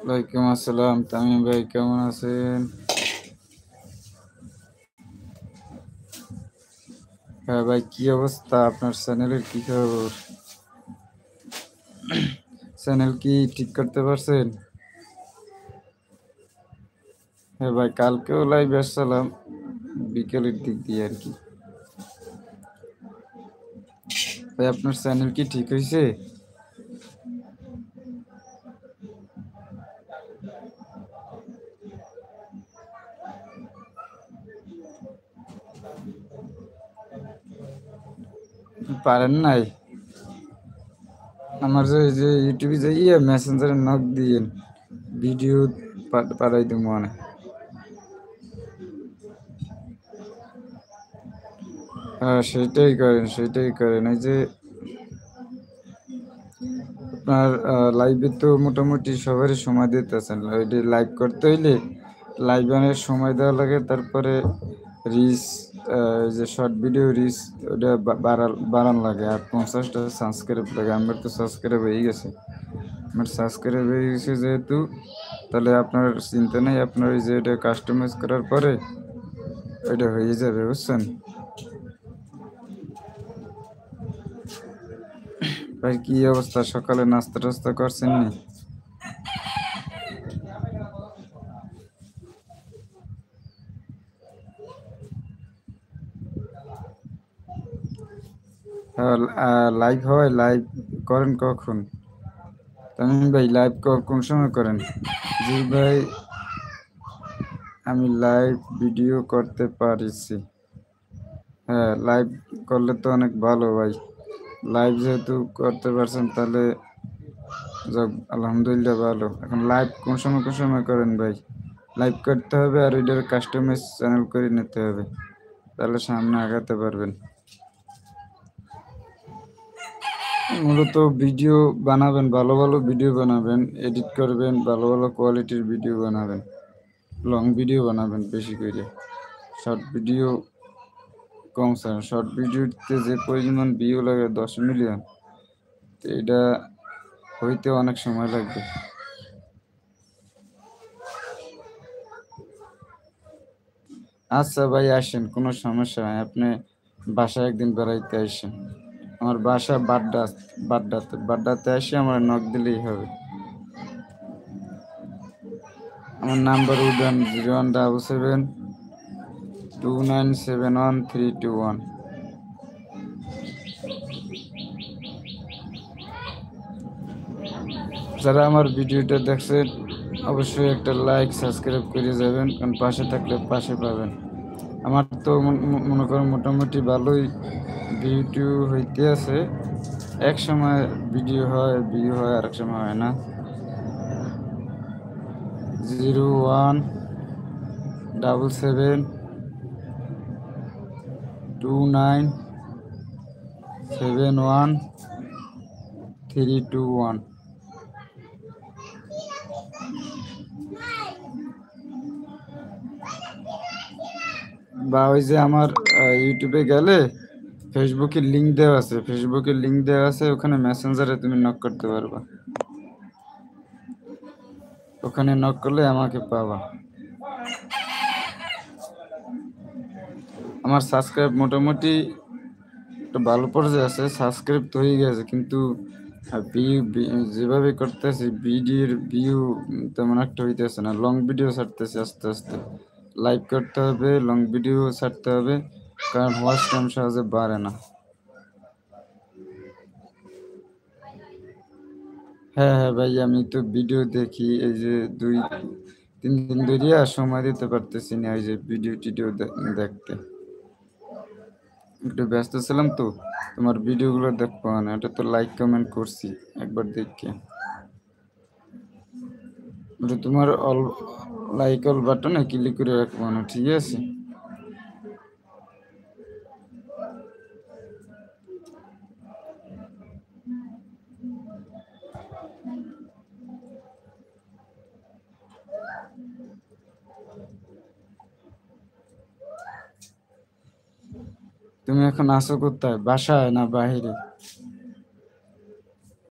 ওয়ালাইকুম আসসালাম তামিম ভাই, কেমন আছেন? হ্যাঁ ভাই, কি অবস্থা? আপনার চ্যানেলের কি খবর? চ্যানেল কি ঠিক করতে পারছেন? হ্যাঁ ভাই, কালকেও লাইভ আসছিলাম বিকেলের দিক দিয়ে আর কি। ভাই আপনার চ্যানেল কি ঠিক হয়েছে? পারেন নাই? আমার যে ইউটিউবে যাইয়ে মেসেঞ্জারে নক দিয়েন, ভিডিও পাঠাই দিব মানে। হ্যাঁ, সেটাই করেন। এই যে আপনার লাইভে তো মোটামুটি সবারই সময় দিতেছেন। ওইটি লাইভ করতে হইলে লাইভে অনেক সময় দেওয়া লাগে, তারপরে রিস এই যে শর্ট ভিডিও রিস ওটা বাড়ান লাগে, আর 50টা সাবস্ক্রাইব লাগে। আমার তো সাবস্ক্রাইব হয়ে গেছে। আমার সাবস্ক্রাইব হয়ে গেছে যেহেতু, তাহলে আপনার চিন্তা নেই। আপনার ওই যে এটা কাস্টমাইজ করার পরে ওইটা হয়ে যাবে, বুঝছেন ভাই? কি অবস্থা, সকালে নাস্তা টাস্তা করছেন নি? লাইভ হয়, লাইভ করেন কখন? তামিম ভাই লাইভ কোন সময় করেন? জি ভাই, আমি লাইভ ভিডিও করতে পারিছি। হ্যাঁ, লাইভ করলে তো অনেক ভালো ভাই। লাইভ যেহেতু করতে পারছেন, তাহলে যাক, আলহামদুলিল্লাহ ভালো। এখন লাইভ কোন সময় করেন ভাই? লাইভ করতে হবে, আর ওইটার কাস্টমাইজ চ্যানেল করে নিতে হবে, তাহলে সামনে আগাতে পারবেন। মূলত ভিডিও বানাবেন, ভালো ভালো ভিডিও বানাবেন, এডিট করবেন, ভালো ভালো কোয়ালিটির ভিডিও বানাবেন, লং ভিডিও বানাবেন বেশি করে। শর্ট ভিডিও কম স্যার, শর্ট ভিডিওতে যে পরিমাণ ভিউ লাগে 10 মিলিয়ন, তো এটা হইতে অনেক সময় লাগবে। আচ্ছা ভাই, আসেন, কোনো সমস্যা নাই। আপনি বাসায় একদিন বেড়াইতে আসেন। আমার বাসা বাড্ডাতে আসে আমার নক দিলেই হবে। আমার নাম্বার উঠান 0177297131। যারা আমার ভিডিওটা দেখছেন অবশ্যই একটা লাইক সাবস্ক্রাইব করে যাবেন, কারণ পাশে থাকলে পাশে পাবেন। আমার তো মনে করেন মোটামুটি ভালোই ভিউ হইতে আছে। এক সময় ভিডিও হয়, ভিউ হয়, আর এক সময় হয় না। 0177297131। বা ওই যে আমার ইউটিউবে গেলে ফেসবুকের লিঙ্ক দেওয়া আছে, ওখানে মেসেঞ্জারে তুমি নক করতে পারবা। ওখানে নক করলে আমাকে পাবা। আমার সাবস্ক্রাইব মোটামুটি একটা ভালো পর্যায়ে আছে, সাবস্ক্রাইব তো হয়ে গেছে, কিন্তু ভিউ যেভাবে করতেছি ভিডিওর ভিউ তেমন একটা হইতেছে না। লং ভিডিও ছাড়তেছি আস্তে আস্তে। লাইভ করতে হবে, লং ভিডিও ছাড়তে হবে, কারণ ওয়াচ টাইম সহজে বাড়ে না। হ্যাঁ হ্যাঁ ভাই, আমি তো ভিডিও দেখি। এই যে 2-3 দিন ধরে আর সময় দিতে পারতেছি না এই যে ভিডিও টিডিও দেখতে। একটু ব্যস্ত ছিলাম তো। তোমার ভিডিওগুলো দেখবো না, এটা তো লাইক কমেন্ট করছি একবার দেখে। ওটা তোমার অল লাইক অল বাটনে ক্লিক করে রাখবো না, ঠিক আছে? তুমি এখন আছো কোথায়, বাসায় না বাহিরে?